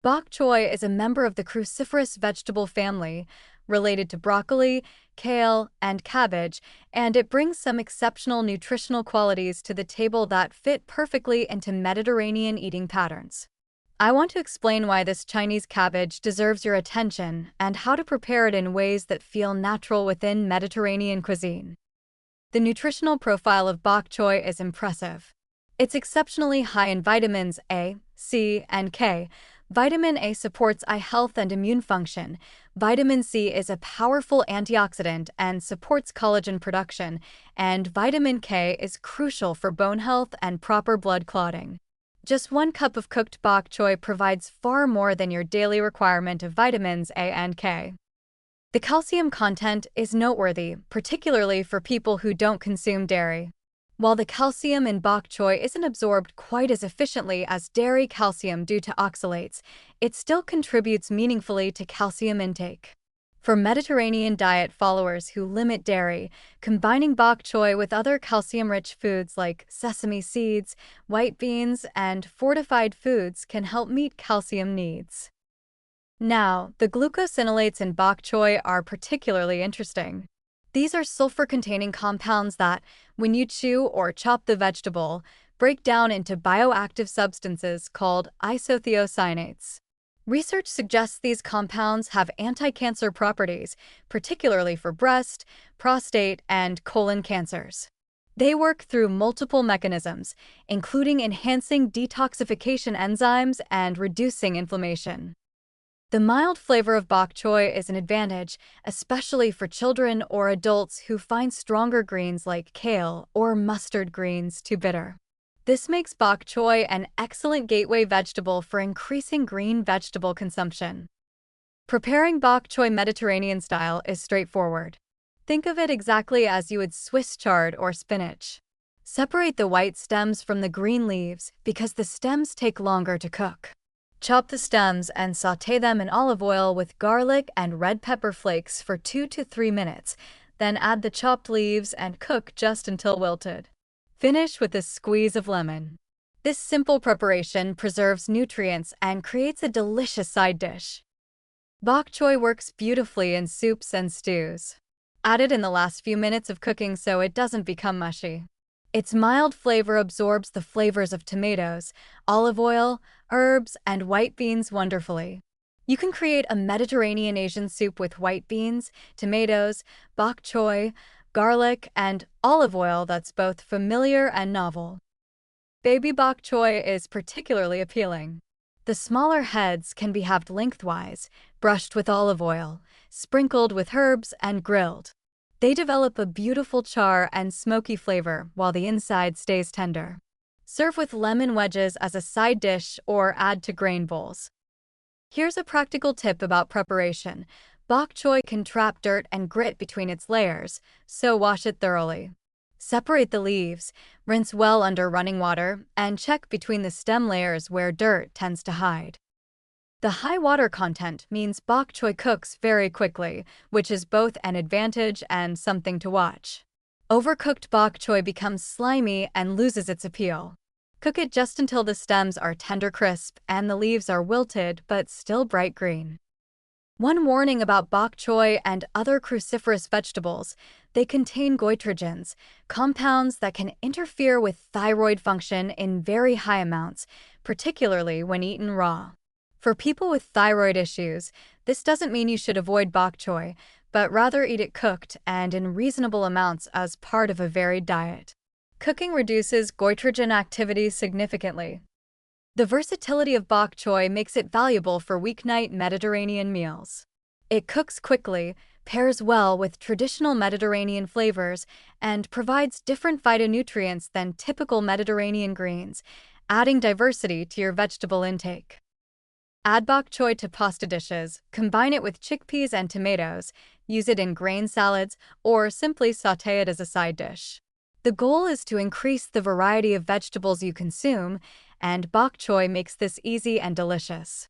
Bok choy is a member of the cruciferous vegetable family, related to broccoli, kale, and cabbage, and it brings some exceptional nutritional qualities to the table that fit perfectly into Mediterranean eating patterns. I want to explain why this Chinese cabbage deserves your attention and how to prepare it in ways that feel natural within Mediterranean cuisine. The nutritional profile of bok choy is impressive. It's exceptionally high in vitamins A, C, and K. Vitamin A supports eye health and immune function. Vitamin C is a powerful antioxidant and supports collagen production, and vitamin K is crucial for bone health and proper blood clotting. Just 1 cup of cooked bok choy provides far more than your daily requirement of vitamins A and K. The calcium content is noteworthy, particularly for people who don't consume dairy. While the calcium in bok choy isn't absorbed quite as efficiently as dairy calcium due to oxalates, it still contributes meaningfully to calcium intake. For Mediterranean diet followers who limit dairy, combining bok choy with other calcium-rich foods like sesame seeds, white beans, and fortified foods can help meet calcium needs. Now, the glucosinolates in bok choy are particularly interesting. These are sulfur-containing compounds that, when you chew or chop the vegetable, break down into bioactive substances called isothiocyanates. Research suggests these compounds have anti-cancer properties, particularly for breast, prostate, and colon cancers. They work through multiple mechanisms, including enhancing detoxification enzymes and reducing inflammation. The mild flavor of bok choy is an advantage, especially for children or adults who find stronger greens like kale or mustard greens too bitter. This makes bok choy an excellent gateway vegetable for increasing green vegetable consumption. Preparing bok choy Mediterranean style is straightforward. Think of it exactly as you would Swiss chard or spinach. Separate the white stems from the green leaves because the stems take longer to cook. Chop the stems and sauté them in olive oil with garlic and red pepper flakes for 2 to 3 minutes, then add the chopped leaves and cook just until wilted. Finish with a squeeze of lemon. This simple preparation preserves nutrients and creates a delicious side dish. Bok choy works beautifully in soups and stews. Add it in the last few minutes of cooking so it doesn't become mushy. Its mild flavor absorbs the flavors of tomatoes, olive oil, herbs, and white beans wonderfully. You can create a Mediterranean Asian soup with white beans, tomatoes, bok choy, garlic, and olive oil that's both familiar and novel. Baby bok choy is particularly appealing. The smaller heads can be halved lengthwise, brushed with olive oil, sprinkled with herbs, and grilled. They develop a beautiful char and smoky flavor while the inside stays tender. Serve with lemon wedges as a side dish or add to grain bowls. Here's a practical tip about preparation. Bok choy can trap dirt and grit between its layers, so wash it thoroughly. Separate the leaves, rinse well under running water, and check between the stem layers where dirt tends to hide. The high water content means bok choy cooks very quickly, which is both an advantage and something to watch. Overcooked bok choy becomes slimy and loses its appeal. Cook it just until the stems are tender crisp and the leaves are wilted but still bright green. One warning about bok choy and other cruciferous vegetables: they contain goitrogens, compounds that can interfere with thyroid function in very high amounts, particularly when eaten raw. For people with thyroid issues, this doesn't mean you should avoid bok choy, but rather eat it cooked and in reasonable amounts as part of a varied diet. Cooking reduces goitrogen activity significantly. The versatility of bok choy makes it valuable for weeknight Mediterranean meals. It cooks quickly, pairs well with traditional Mediterranean flavors, and provides different phytonutrients than typical Mediterranean greens, adding diversity to your vegetable intake. Add bok choy to pasta dishes, combine it with chickpeas and tomatoes, use it in grain salads, or simply sauté it as a side dish. The goal is to increase the variety of vegetables you consume, and bok choy makes this easy and delicious.